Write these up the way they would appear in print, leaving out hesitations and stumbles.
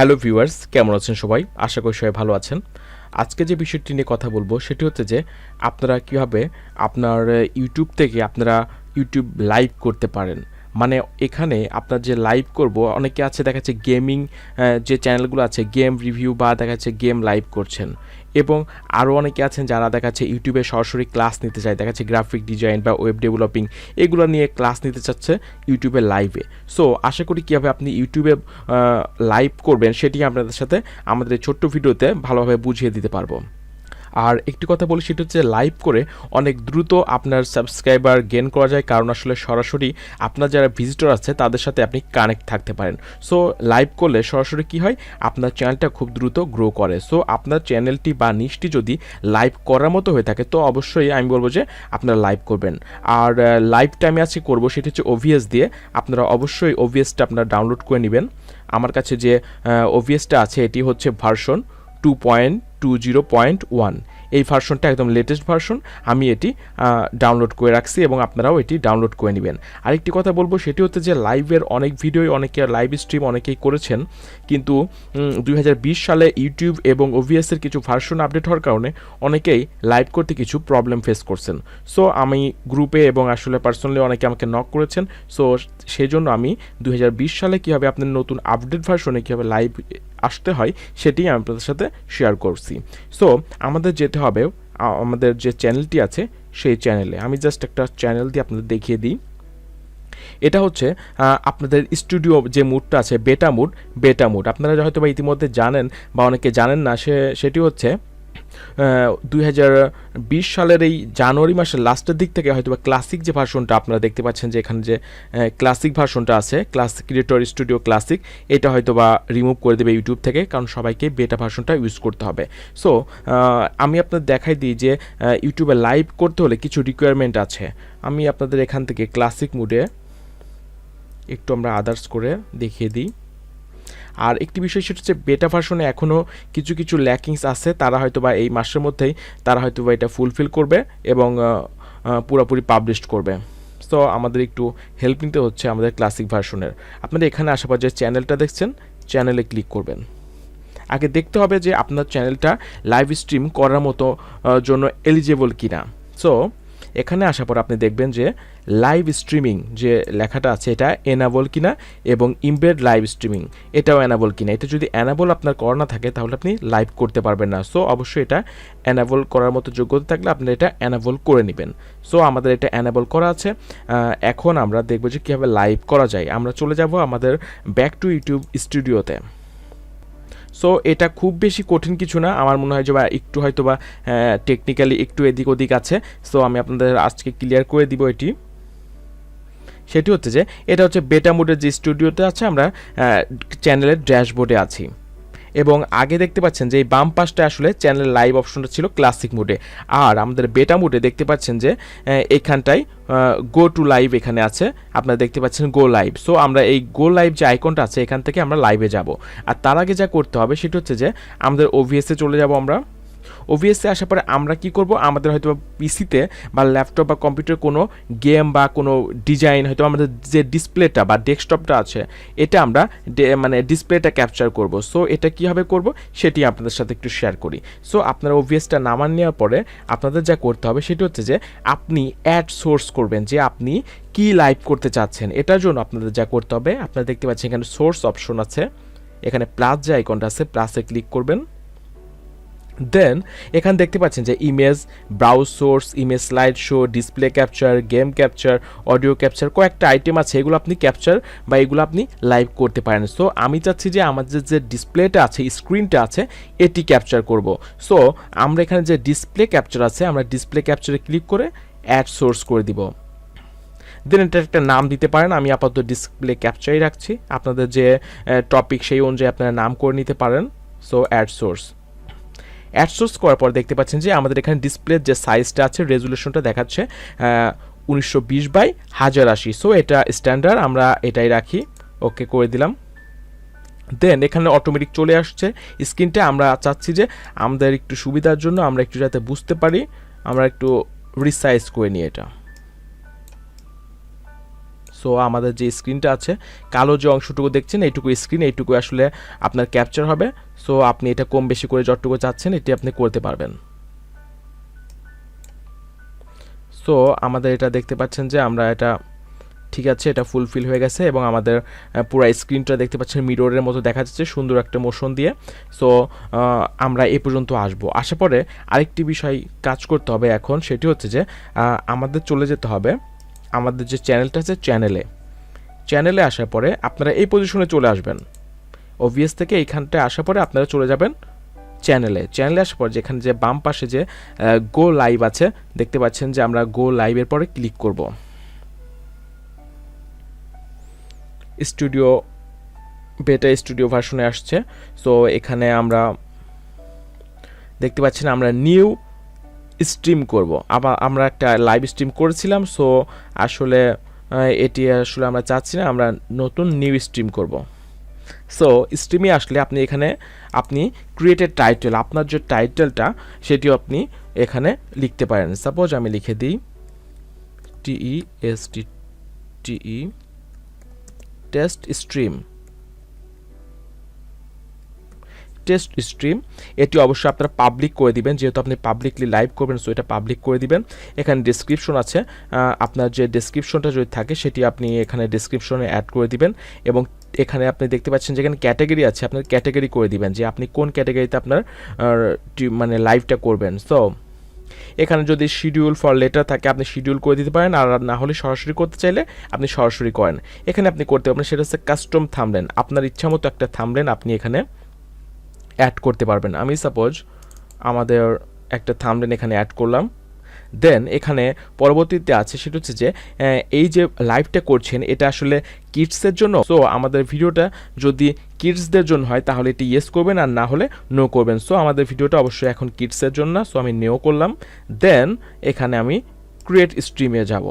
Hello viewers, কেমন আছেন সবাই? আশা করি সবাই ভালো আছেন। আজকে যে বিষয়টি নিয়ে কথা বলবো সেটি হচ্ছে যে আপনারা কীভাবে আপনার ইউটিউব থেকে আপনারা ইউটিউব লাইভ করতে পারেন। মানে এখানে আপনার যে লাইভ করব, অনেকে আছে দেখা যাচ্ছে গেমিং যে চ্যানেলগুলো আছে গেম রিভিউ বা দেখা যাচ্ছে গেম লাইভ করছেন, এবং আরও অনেকে আছেন যারা দেখা যাচ্ছে ইউটিউবে সরাসরি ক্লাস নিতে চায়, দেখা যাচ্ছে গ্রাফিক ডিজাইন বা ওয়েব ডেভেলপিং এগুলো নিয়ে ক্লাস নিতে চাচ্ছে ইউটিউবে লাইভে। সো আশা করি কীভাবে আপনি ইউটিউবে লাইভ করবেন সেটি আপনাদের সাথে আমাদের এই ছোট্ট ভিডিওতে ভালোভাবে বুঝিয়ে দিতে পারবো। আর একটি কথা বলি, সেটা হচ্ছে লাইভ করে অনেক দ্রুত আপনার সাবস্ক্রাইবার গেইন করা যায়, কারণ আসলে সরাসরি আপনার যারা ভিজিটর আছে তাদের সাথে আপনি কানেক্ট থাকতে পারেন। সো লাইভ করলে সরাসরি কি হয়, আপনার চ্যানেলটা খুব দ্রুত গ্রো করে। সো আপনার চ্যানেলটি বা নিশটি যদি লাইভ করার মতো হয়ে থাকে তো অবশ্যই আমি বলবো যে আপনারা লাইভ করবেন। আর লাইভটা আমি আজকে করবো সেটি হচ্ছে ওভিএস দিয়ে। আপনারা অবশ্যই ওভিএসটা আপনারা ডাউনলোড করে নেবেন। আমার কাছে যে ওভিএসটা আছে এটি হচ্ছে ভার্সন 2.20.1। এই ভার্সনটা একদম লেটেস্ট ভার্সন, আমি এটি ডাউনলোড করে রাখছি এবং আপনারাও এটি ডাউনলোড করে নেবেন। আরেকটি কথা বলবো সেটি হচ্ছে যে লাইভের অনেক ভিডিওই অনেকে লাইভ স্ট্রিম অনেকেই করেছেন, কিন্তু 2020 সালে ইউটিউব এবং ওভিএসের কিছু ভার্সন আপডেট হওয়ার কারণে অনেকেই লাইভ করতে কিছু প্রবলেম ফেস করছেন। সো আমি গ্রুপে এবং আসলে পার্সোনালি অনেকে আমাকে নক করেছেন। সো সেই জন্য আমি 2020 সালে কীভাবে আপনার নতুন আপডেট ভার্সনে কীভাবে লাইভ আসতে হয় সেটি আমি আপনাদের সাথে শেয়ার করছি। সো আমাদের যেতে হবে আমাদের যে চ্যানেলটি আছে সেই চ্যানেলে। আমি জাস্ট একটা চ্যানেল দিয়ে আপনাদের দেখিয়ে দিই। এটা হচ্ছে আপনাদের স্টুডিও যে মুডটা আছে, বেটা মুড আপনারা হয়তো বা ইতিমধ্যে জানেন বা অনেকে জানেন না, সেটি হচ্ছে 2020 সালের এই জানুয়ারি মাসের লাস্টের দিক থেকে হয়তো বা ক্লাসিক যে ভার্সনটা আপনারা দেখতে পাচ্ছেন, যে এখানে যে ক্লাসিক ভার্সনটা আছে, ক্লাসিক ক্রিয়েটর স্টুডিও ক্লাসিক, এটা হয়তো বা রিমুভ করে দেবে ইউটিউব থেকে, কারণ সবাইকে বেটা ভার্সনটা ইউজ করতে হবে। সো আমি আপনাদের দেখাই দিই যে ইউটিউবে লাইভ করতে হলে কিছু রিকোয়ারমেন্ট আছে। আমি আপনাদের এখান থেকে ক্লাসিক মুডে একটু আমরা আদার্স করে দেখিয়ে দিই। আর একটি বিষয় সেটা হচ্ছে বেটা ভার্সনে এখনও কিছু কিছু ল্যাকিংস আছে, তারা হয়তো বা এই মাসের মধ্যেই তারা হয়তো বা এটা ফুলফিল করবে এবং পুরোপুরি পাবলিশ করবে। সো আমাদের একটু হেল্প নিতে হচ্ছে আমাদের ক্লাসিক ভার্সনের। আপনাদের এখানে আসার যে চ্যানেলটা দেখছেন, চ্যানেলে ক্লিক করবেন। আগে দেখতে হবে যে আপনার চ্যানেলটা লাইভ স্ট্রিম করার মতো জন্য এলিজেবল কিনা। সো এখানে আসার পর আপনি দেখবেন যে লাইভ স্ট্রিমিং যে লেখাটা আছে এটা এনাবল কিনা, এবং ইমবেড লাইভ স্ট্রিমিং এটাও এনাবল কিনা। এটা যদি এনাবল আপনার করা না থাকে তাহলে আপনি লাইভ করতে পারবেন না। সো অবশ্যই এটা এনাবল করার মতো যোগ্যতা থাকলে আপনি এটা এনাবল করে নেবেন। সো আমাদের এটা এনাবল করা আছে। এখন আমরা দেখব যে কীভাবে লাইভ করা যায়। আমরা চলে যাব আমাদের ব্যাক টু ইউটিউব স্টুডিওতে। সো এটা খুব বেশি কঠিন কিছু না, আমার মনে হয় যে বা একটু হয়তো বা টেকনিক্যালি একটু এদিক ওদিক আছে। সো আমি আপনাদের আজকে ক্লিয়ার করে দিব এটি। সেটি হচ্ছে যে এটা হচ্ছে বেটা মোডের যে স্টুডিওতে আছে, আমরা চ্যানেলের ড্যাশবোর্ডে আছি এবং আগে দেখতে পাচ্ছেন যে এই বাম পাশটা আসলে চ্যানেল লাইভ অপশনটা ছিল ক্লাসিক মোডে, আর আমাদের বেটা মোডে দেখতে পাচ্ছেন যে এখানটায় গো টু লাইভ এখানে আছে, আপনারা দেখতে পাচ্ছেন গো লাইভ। সো আমরা এই গো লাইভ যে আইকনটা আছে এখান থেকে আমরা লাইভে যাব। আর তার আগে যা করতে হবে সেটা হচ্ছে যে আমাদের ওভিএসে চলে যাব। আমরা ওভিএসে আসার পরে আমরা কি করব, আমাদের হয়তো পিসিতে বা ল্যাপটপ বা কম্পিউটার কোনো গেম বা কোনো ডিজাইন, হয়তো আমাদের যে ডিসপ্লেটা বা ডেস্কটপটা আছে এটা আমরা মানে ডিসপ্লেটা ক্যাপচার করব। সো এটা কীভাবে করব সেটি আপনাদের সাথে একটু শেয়ার করি। সো আপনারা ওভিএসটা নামান নেওয়ার পরে আপনাদের যা করতে হবে সেটি হচ্ছে যে আপনি অ্যাড সোর্স করবেন, যে আপনি কি লাইভ করতে চাচ্ছেন। এটার জন্য আপনাদের যা করতে হবে, আপনারা দেখতে পাচ্ছেন এখানে সোর্স অপশন আছে, এখানে প্লাস যে আইকনটা আছে প্লাসে ক্লিক করবেন। দেন এখানে দেখতে পাচ্ছেন যে image, browse source, image slide show, display capture, game capture, audio capture, কয়েকটা আইটেম আছে, এগুলো আপনি ক্যাপচার বা এগুলো আপনি লাইভ করতে পারেন। সো আমি চাচ্ছি যে আমাদের যে ডিসপ্লেটা আছে, স্ক্রিনটা আছে, এটি ক্যাপচার করব। সো আমরা এখানে যে ডিসপ্লে ক্যাপচার আছে, আমরা ডিসপ্লে ক্যাপচারে ক্লিক করে অ্যাড সোর্স করে দিব। দেন এটা একটা নাম দিতে পারেন, আমি আপাতত ডিসপ্লে ক্যাপচারই রাখছি। আপনাদের যে টপিক সেই অনুযায়ী আপনারা নাম করে নিতে পারেন। সো অ্যাড সোর্স করার পর দেখতে পাচ্ছেন যে আমাদের এখানে ডিসপ্লের যে সাইজটা আছে, রেজুলেশনটা দেখাচ্ছে 1920x1080। সো এটা স্ট্যান্ডার্ড, আমরা এটাই রাখি, ওকে করে দিলাম। দেন এখানে অটোমেটিক চলে আসছে স্ক্রিনটা। আমরা চাচ্ছি যে আমাদের একটু সুবিধার জন্য আমরা একটু যাতে বুঝতে পারি, আমরা একটু রিসাইজ করে নিই এটা। সো আমাদের যে স্ক্রিনটা আছে, কালো যে অংশটুকু দেখছেন এইটুকু স্ক্রিন, এইটুকু আসলে আপনার ক্যাপচার হবে। সো আপনি এটা কম বেশি করে যতটুকু চাচ্ছেন এটি আপনি করতে পারবেন। সো আমাদের এটা দেখতে পাচ্ছেন যে আমরা এটা ঠিক আছে, এটা ফুলফিল হয়ে গেছে এবং আমাদের পুরো স্ক্রিনটা দেখতে পাচ্ছেন মিররের মতো দেখা যাচ্ছে সুন্দর একটা মোশন দিয়ে। সো আমরা এই পর্যন্ত আসার পরে আরেকটি বিষয় কাজ করতে হবে এখন, সেটি হচ্ছে যে আমাদের চলে যেতে হবে আমাদের যে চ্যানেলটা আছে চ্যানেলে আসার পরে আপনারা এই পজিশনে চলে আসবেন। ওভিএস থেকে এইখানটায় আসার পরে আপনারা চলে যাবেন চ্যানেলে আসার পর যেখানে যে বাম পাশে যে গো লাইভ আছে দেখতে পাচ্ছেন যে আমরা গো লাইভের পরে ক্লিক করব। বেটা স্টুডিও ভার্সনে আসছে। সো এখানে আমরা দেখতে পাচ্ছেন আমরা নিউ স্ট্রিম করব। আবার আমরা একটা লাইভ স্ট্রিম করেছিলাম, সো আসলে এটি আসলে আমরা চাচ্ছি না, আমরা নতুন নিউ স্ট্রিম করব। সো স্ট্রিমে আসলে আপনি ক্রিয়েটেড টাইটেল, আপনার যে টাইটেলটা সেটিও আপনি এখানে লিখতে পারেন। সাপোজ আমি লিখে দিই TEST টেস্ট স্ট্রিম। এটি অবশ্যই আপনারা পাবলিক করে দিবেন, যেহেতু আপনি পাবলিকলি লাইভ করবেন, সো এটা পাবলিক করে দিবেন। এখানে ডেসক্রিপশন আছে, আপনার যে ডেসক্রিপশনটা যদি থাকে সেটি আপনি এখানে ডেসক্রিপশনে অ্যাড করে দিবেন। এবং এখানে আপনি দেখতে পাচ্ছেন যেখানে ক্যাটাগরি আছে, আপনার ক্যাটাগরি করে দিবেন যে আপনি কোন ক্যাটাগরিতে আপনার মানে লাইভটা করবেন। সো এখানে যদি শিডিউল ফর লেটার থাকে আপনি শিডিউল করে দিতে পারেন, আর না হলে সরাসরি করতে চাইলে আপনি সরাসরি করেন। এখানে আপনি করতে পারবেন, সেটা হচ্ছে কাস্টম থাম্বনেল। আপনার ইচ্ছা মতো একটা থাম্বনেল আপনি এখানে অ্যাড করতে পারবেন। আমি সাপোজ আমাদের একটা থাম্বনেল এখানে অ্যাড করলাম। দেন এখানে পরবর্তীতে আছে সেটা হচ্ছে যে এই যে লাইভটা করছেন এটা আসলে কিডসের জন্য। সো আমাদের ভিডিওটা যদি কিডসদের জন্য হয় তাহলে এটি ইয়েস করবেন, আর না হলে নো করবেন। সো আমাদের ভিডিওটা অবশ্যই এখন কিডসের জন্য, সো আমি নো করলাম। দেন এখানে আমি ক্রিয়েট স্ট্রিমে যাব।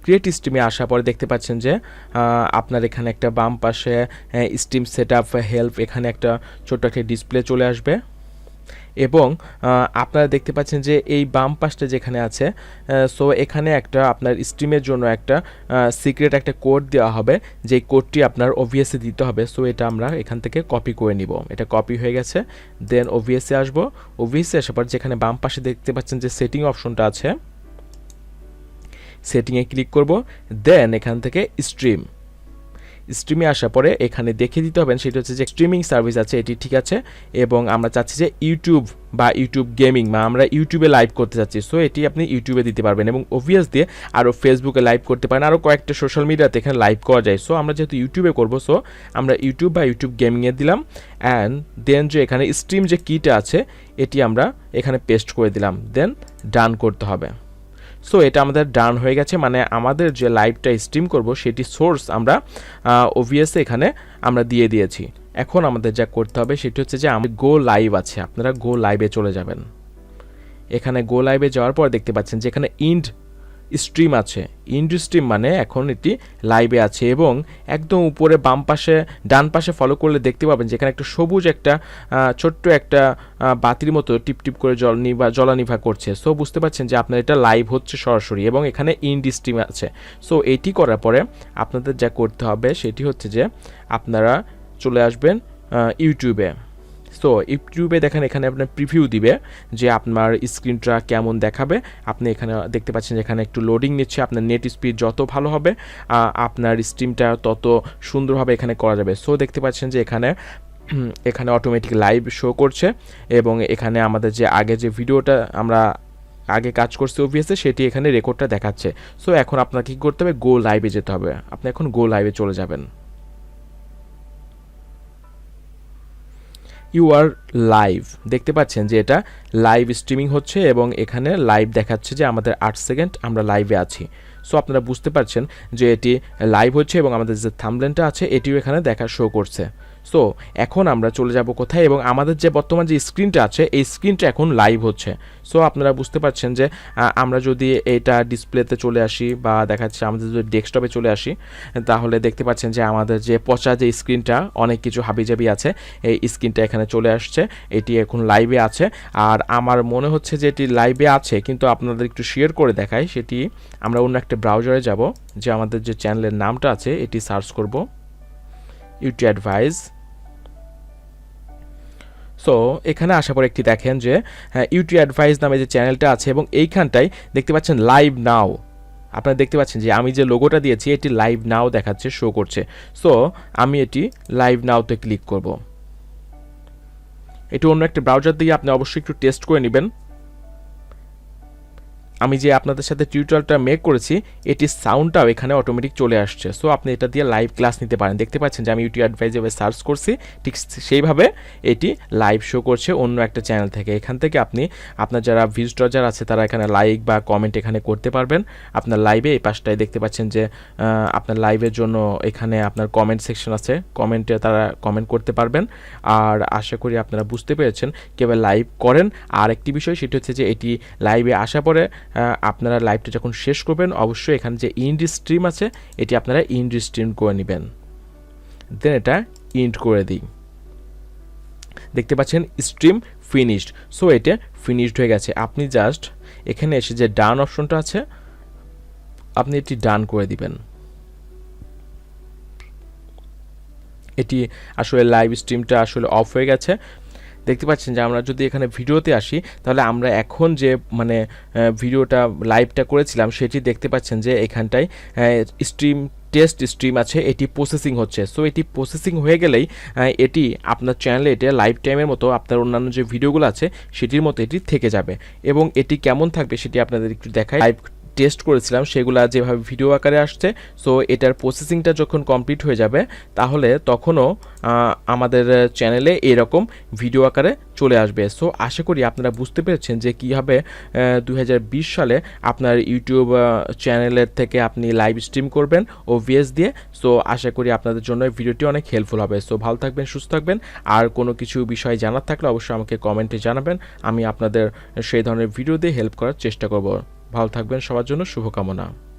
ক্রিয়েট স্ট্রিমে আসার পরে দেখতে পাচ্ছেন যে আপনার এখানে একটা বাম পাশে স্ট্রিম সেটআপ হেল্প, এখানে একটা ছোট্ট একটা ডিসপ্লে চলে আসবে। এবং আপনারা দেখতে পাচ্ছেন যে এই বাম পাশটা যেখানে আছে, সো এখানে একটা আপনার স্ট্রিমের জন্য একটা সিক্রেট একটা কোড দেওয়া হবে, যে কোডটি আপনার ওভিএসে দিতে হবে। সো এটা আমরা এখান থেকে কপি করে নিব। এটা কপি হয়ে গেছে। দেন ওভিএসে আসবো। ওভিএসে আসার পর যেখানে বাম পাশে দেখতে পাচ্ছেন যে সেটিং অপশনটা আছে, সেটিংয়ে ক্লিক করব। দেন এখান থেকে স্ট্রিমে আসার পরে এখানে দেখিয়ে দিতে হবে সেটা হচ্ছে যে স্ট্রিমিং সার্ভিস আছে, এটি ঠিক আছে। এবং আমরা চাচ্ছি যে ইউটিউব বা ইউটিউব গেমিং, বা আমরা ইউটিউবে লাইভ করতে চাচ্ছি, সো এটি আপনি ইউটিউবে দিতে পারবেন। এবং ওভিএস দিয়ে আরও ফেসবুকে লাইভ করতে পারেন, আরও কয়েকটা সোশ্যাল মিডিয়াতে এখানে লাইভ করা যায়। সো আমরা যেহেতু ইউটিউবে করব, সো আমরা ইউটিউব বা ইউটিউব গেমিংয়ে দিলাম। অ্যান্ড দেন যে এখানে স্ট্রিম যে কিটা আছে এটি আমরা এখানে পেস্ট করে দিলাম। দেন ডান করতে হবে। সো এটা আমাদের ডান হয়ে গেছে, মানে আমাদের যে লাইভটা স্ট্রিম করব সেটি সোর্স আমরা ওভিএসে এখানে আমরা দিয়ে দিয়েছি। এখন আমাদের যা করতে হবে সেটি হচ্ছে যে আমাদের গো লাইভ আছে, আপনারা গো লাইভে চলে যাবেন। এখানে গো লাইভে যাওয়ার পর দেখতে পাচ্ছেন যে এখানে ইন্ড স্ট্রিম আছে। ইন্ড স্ট্রিম মানে এখন এটি লাইভে আছে। এবং একদম উপরে বাম পাশে ডান পাশে ফলো করলে দেখতে পাবেন যেখানে একটা সবুজ একটা ছোট্ট একটা বাতির মতো টিপ টিপ করে জলানিভা করছে। সো বুঝতে পারছেন যে আপনার এটা লাইভ হচ্ছে সরাসরি, এবং এখানে ইন্ড স্ট্রিম আছে। সো এটি করার পরে আপনাদের যা করতে হবে সেটি হচ্ছে যে আপনারা চলে আসবেন ইউটিউবে। সো ইউটিউবে দেখেন এখানে আপনার প্রিভিউ দিবে যে আপনার স্ক্রিনটা কেমন দেখাবে। আপনি এখানে দেখতে পাচ্ছেন যে এখানে একটু লোডিং নিচ্ছে। আপনার নেট স্পিড যত ভালো হবে আপনার স্ট্রিমটা তত সুন্দরভাবে এখানে করা যাবে। সো দেখতে পাচ্ছেন যে এখানে অটোমেটিক লাইভ শো করছে, এবং এখানে আমাদের যে আগে যে ভিডিওটা আমরা আগে কাজ করছি ওভিএসে সেটি এখানে রেকর্ডটা দেখাচ্ছে। সো এখন আপনাকে কী করতে হবে, গো লাইভে যেতে হবে। আপনি এখন গো লাইভে চলে যাবেন। ইউ আর লাইভ, দেখতে পাচ্ছেন যে এটা লাইভ স্ট্রিমিং হচ্ছে এবং এখানে লাইভ দেখাচ্ছে যে আমাদের 8 সেকেন্ড আমরা লাইভে আছি। সো আপনারা বুঝতে পারছেন যে এটি লাইভ হচ্ছে এবং আমাদের যে থাম্বনেলটা আছে এটিও এখানে দেখা শো করছে। সো এখন আমরা চলে যাব কোথায়, এবং আমাদের যে বর্তমান যে স্ক্রিনটা আছে এই স্ক্রিনটা এখন লাইভ হচ্ছে। সো আপনারা বুঝতে পারছেন যে আমরা যদি এটা ডিসপ্লেতে চলে আসি বা দেখাচ্ছে আমাদের যদি ডেস্কটপে চলে আসি, তাহলে দেখতে পাচ্ছেন যে আমাদের যে পচা যে স্ক্রিনটা অনেক কিছু হাবিজাবি আছে, এই স্ক্রিনটা এখানে চলে আসছে, এটি এখন লাইভে আছে। আর আমার মনে হচ্ছে যে এটি লাইভে আছে, কিন্তু আপনাদের একটু শেয়ার করে দেখাই। সেটি আমরা অন্য একটা ব্রাউজারে যাব, যে আমাদের যে চ্যানেলের নামটা আছে এটি সার্চ করব ইউটিউব অ্যাডভাইস। সো এখানে আসার পর একটি দেখেন যে ইউটিউব অ্যাডভাইস নামে যে চ্যানেলটা আছে, এবং এইখানটায় দেখতে পাচ্ছেন লাইভ নাও। আপনারা দেখতে পাচ্ছেন যে আমি যে লোগোটা দিয়েছি এটি লাইভ নাও দেখাচ্ছে, শো করছে। সো আমি এটি লাইভ নাওতে ক্লিক করব। এটি অন্য একটা ব্রাউজার দিয়ে আপনি অবশ্যই একটু টেস্ট করে নেবেন। আমি যে আপনাদের সাথে টিউটোরিয়ালটা মেক করেছি এটির সাউন্ডটাও এখানে অটোমেটিক চলে আসছে। সো আপনি এটা দিয়ে লাইভ ক্লাস নিতে পারেন। দেখতে পাচ্ছেন যে আমি ইউটিউব অ্যাডভাইজে সার্চ করছি, ঠিক সেইভাবে এটি লাইভ শো করছে অন্য একটা চ্যানেল থেকে। এখান থেকে আপনি আপনার যারা ভিজিটর যারা আছে তারা এখানে লাইক বা কমেন্ট এখানে করতে পারবেন। আপনার লাইভে এই পাশটায় দেখতে পাচ্ছেন যে আপনার লাইভের জন্য এখানে আপনার কমেন্ট সেকশন আছে, কমেন্টে তারা কমেন্ট করতে পারবেন। আর আশা করি আপনারা বুঝতে পেরেছেন কীভাবে লাইভ করেন। আর একটি বিষয় সেটি হচ্ছে যে এটি লাইভে আসার পরে আপনারা লাইভটা যখন শেষ করবেন অবশ্যই এখানে যে ইন্ড স্ট্রিম আছে এটি আপনারা ইন্ড স্ট্রিম করে নেবেন, দেন এটা ইন্ড করে দিই। দেখতে পাচ্ছেন স্ট্রিম ফিনিশড। সো এটা ফিনিশড হয়ে গেছে। আপনি জাস্ট এখানে এসে যে ডান অপশনটা আছে আপনি এটি ডান করে দিবেন। এটি আসলে লাইভ স্ট্রিমটা আসলে অফ হয়ে গেছে। দেখতে পাচ্ছেন যে আমরা যদি এখানে ভিডিওতে আসি তাহলে আমরা এখন যে মানে ভিডিওটা লাইভটা করেছিলাম সেটি দেখতে পাচ্ছেন যে এখানটায় স্ট্রিম টেস্ট স্ট্রিম আছে, এটি প্রসেসিং হচ্ছে। সো এটি প্রসেসিং হয়ে গেলেই এটি আপনার চ্যানেলে এটা লাইভ টাইমের মতো আপনার অন্যান্য যে ভিডিওগুলো আছে সেটির মতো এটি থেকে যাবে। এবং এটি কেমন থাকবে সেটি আপনাদের একটু দেখাই। লাইভ টেস্ট করেছিলাম সেগুলো যেভাবে ভিডিও আকারে আসছে, সো এটার প্রসেসিংটা যখন কমপ্লিট হয়ে যাবে তাহলে তখনও আমাদের চ্যানেলে এরকম ভিডিও আকারে চলে আসবে। সো আশা করি আপনারা বুঝতে পেরেছেন যে কীভাবে 2020 সালে আপনার ইউটিউব চ্যানেলের থেকে আপনি লাইভ স্ট্রিম করবেন OBS দিয়ে। সো আশা করি আপনাদের জন্য ভিডিওটি অনেক হেল্পফুল হবে। সো ভালো থাকবেন, সুস্থ থাকবেন। আর কোনো কিছু বিষয় জানার থাকলে অবশ্যই আমাকে কমেন্টে জানাবেন, আমি আপনাদের সেই ধরনের ভিডিও দিয়ে হেল্প করার চেষ্টা করব। ভালো থাকবেন, সবার জন্য শুভকামনা।